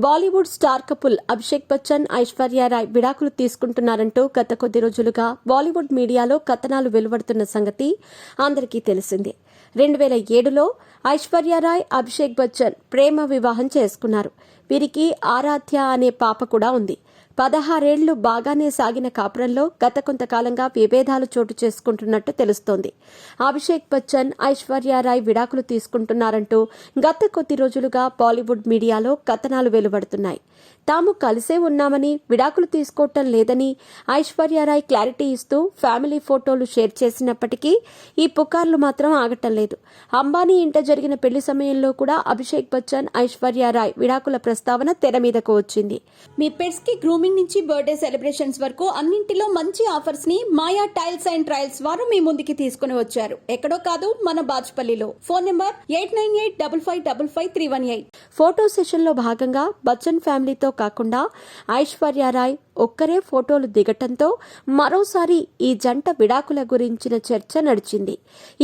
Bollywood star couple Abhishek Bachchan, Aishwarya Roy విడాకులు తీసుకుంటున్నారంటూ గత కొద్ది రోజులుగా బాలీవుడ్ మీడియాలో కథనాలు వెలువడుతున్న సంగతి అందరికీ తెలిసిందే. 2007లో ఐశ్వర్య రాయ్, అభిషేక్ బచ్చన్ ప్రేమ వివాహం చేసుకున్నారు. వీరికి ఆరాధ్య అనే పాప కూడా ఉంది. 16 ఏళ్లు బాగానే సాగిన కాపురంలో గత కొంతకాలంగా విభేదాలు చోటు చేసుకుంటున్నట్టు తెలుస్తోంది. అభిషేక్ బచ్చన్, ఐశ్వర్య రాయ్ విడాకులు తీసుకుంటున్నారంటూ గత కొద్ది రోజులుగా బాలీవుడ్ మీడియాలో కథనాలు వెలువడుతున్నాయి. తాము కలిసే ఉన్నామని, విడాకులు తీసుకోవటం లేదని ఐశ్వర్య రాయ్ క్లారిటీ ఇస్తూ ఫ్యామిలీ ఫోటోలు షేర్ చేసినప్పటికీ ఈ పుకార్లు మాత్రం ఆగటం లేదు. అంబానీ ఇంట జరిగిన పెళ్లి సమయంలో కూడా అభిషేక్ బచ్చన్, ఐశ్వర్య రాయ్ విడాకుల ప్రస్తావన తెర మీదకు వచ్చింది. మీ పెట్స్ కి గ్రూమింగ్ నుంచి బర్త్డే సెలబ్రేషన్స్ వరకు అన్నింటిలో మంచి ఆఫర్స్ ని మాయా టైల్స్ అండ్ ట్రయల్స్ వారు మీ ముందుకి తీసుకుని వచ్చారు. ఎక్కడో కాదు, మన బాజ్పల్లిలో. Phone number 8985555318. ఫోటో సెషన్ లో భాగంగా బచ్చన్ ఫ్యామిలీతో కాకుండా ఐశ్వర్య రాయ్ ఒక్కరే ఫోటోలు దిగటంతో మరోసారి ఈ జంట విడాకుల గురించిన చర్చ నడిచింది.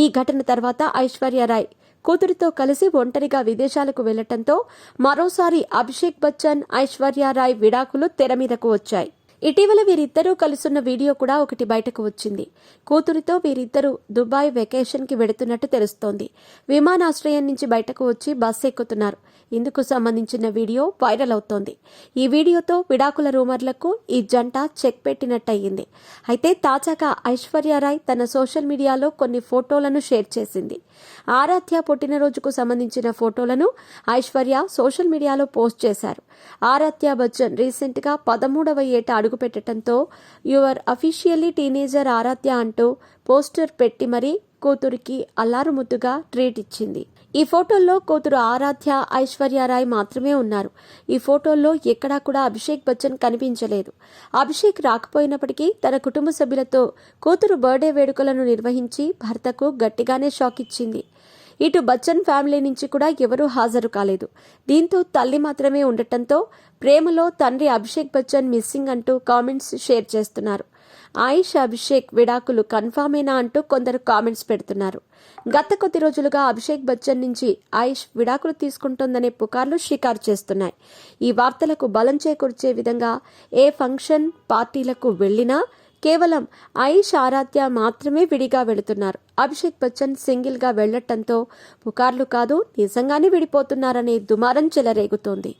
ఈ ఘటన తర్వాత ఐశ్వర్య రాయ్ కూతురితో కలిసి ఒంటరిగా విదేశాలకు వెళ్లటంతో మరోసారి అభిషేక్ బచ్చన్, ఐశ్వర్య రాయ్ విడాకులు తెర మీదకు వచ్చాయి. ఇటీవల వీరిద్దరూ కలుసున్న వీడియో కూడా ఒకటి బయటకు వచ్చింది. కూతురితో వీరిద్దరూ దుబాయ్ వెకేషన్ కి వెడుతున్నట్టు తెలుస్తోంది. విమానాశ్రయం నుంచి బయటకు వచ్చి బస్సు ఎక్కుతున్నారు. ఇందుకు సంబంధించిన వీడియో వైరల్ అవుతోంది. ఈ వీడియోతో విడాకుల రూమర్లకు ఈ జంట చెక్ పెట్టినట్టయింది. అయితే తాజాగా ఐశ్వర్య రాయ్ తన సోషల్ మీడియాలో కొన్ని ఫోటోలను షేర్ చేసింది. ఆరాధ్య పుట్టినరోజుకు సంబంధించిన ఫోటోలను ఐశ్వర్య సోషల్ మీడియాలో పోస్ట్ చేశారు. ఆరాధ్య బచ్చన్ రీసెంట్ గా 13వ ఏట అడుగుపెట్టడంతో యువర్ అఫీషియల్లీ టీనేజర్ ఆరాధ్య అంటూ పోస్టర్ పెట్టి మరీ కూతురికి అల్లారు ముద్దుగా ట్రీట్ ఇచ్చింది. ఈ ఫోటోల్లో కూతురు ఆరాధ్య, ఐశ్వర్య రాయ్ మాత్రమే ఉన్నారు. ఈ ఫోటోల్లో ఎక్కడా కూడా అభిషేక్ బచ్చన్ కనిపించలేదు. అభిషేక్ రాకపోయినప్పటికీ తన కుటుంబ సభ్యులతో కూతురు బర్త్డే వేడుకలను నిర్వహించి భర్తకు గట్టిగానే షాక్ ఇచ్చింది. ఇటు బచ్చన్ ఫ్యామిలీ నుంచి కూడా ఎవరూ హాజరు కాలేదు. దీంతో తల్లి మాత్రమే ఉండటంతో ప్రేమలో తండ్రి అభిషేక్ బచ్చన్ మిస్సింగ్ అంటూ కామెంట్స్ షేర్ చేస్తున్నారు. ఆయిష్, అభిషేక్ విడాకులు కన్ఫామేనా అంటూ కొందరు కామెంట్స్ పెడుతున్నారు. గత కొద్ది రోజులుగా అభిషేక్ బచ్చన్ నుంచి ఆయిష్ విడాకులు తీసుకుంటోందనే పుకార్లు షికారు చేస్తున్నాయి. ఈ వార్తలకు బలం చేకూర్చే విధంగా ఏ ఫంక్షన్, పార్టీలకు వెళ్లినా కేవలం ఆయిష్, ఆరాధ్య మాత్రమే విడిగా వెళుతున్నారు. అభిషేక్ బచ్చన్ సింగిల్ గా వెళ్లటంతో పుకార్లు కాదు, నిజంగానే విడిపోతున్నారనే దుమారం చెలరేగుతోంది.